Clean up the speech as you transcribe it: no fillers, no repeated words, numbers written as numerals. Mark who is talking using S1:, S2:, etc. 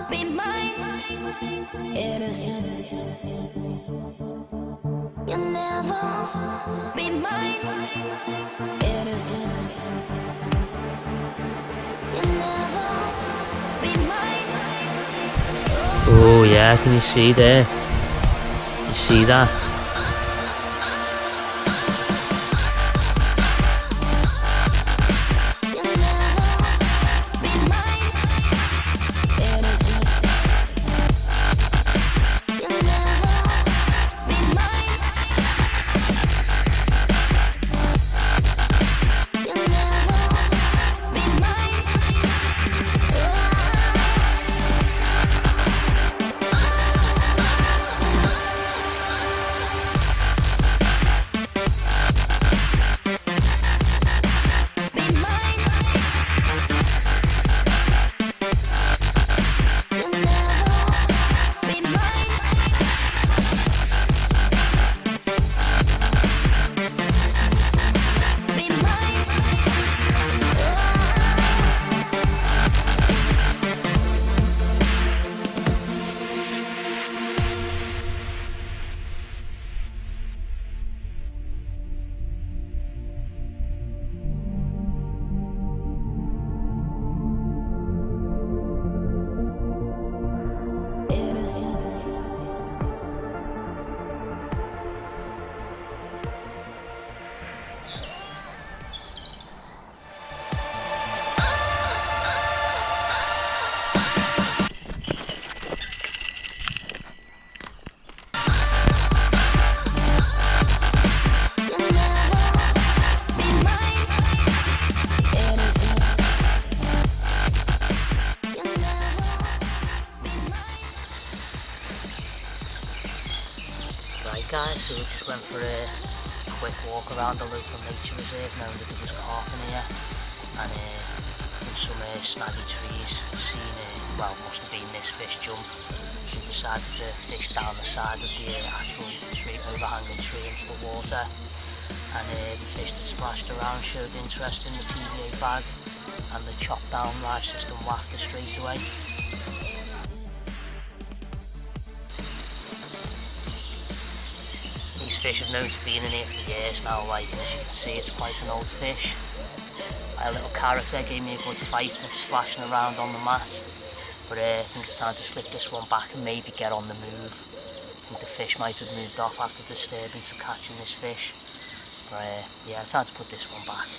S1: be mine. Innocent, you'll never be mine. Innocent, you'll never be mine.
S2: Oh yeah, can you see there? You see that? Right guys, so we just went for a quick walk around the local nature reserve, knowing that there was carp in here, and in some snaggy trees, seen, well, must have been this fish jump. So we decided to fish down the side of the actual tree, overhanging tree into the water, and the fish that splashed around showed interest in the PVA bag, and the chop down live system wafted straight away. These fish have known to be in here for years now, like, as you can see, it's quite an old fish. A little character gave me a good fight and it's splashing around on the mat, but I think it's time to slip this one back and maybe get on the move. I think the fish might have moved off after the disturbance of catching this fish, but yeah, time to put this one back.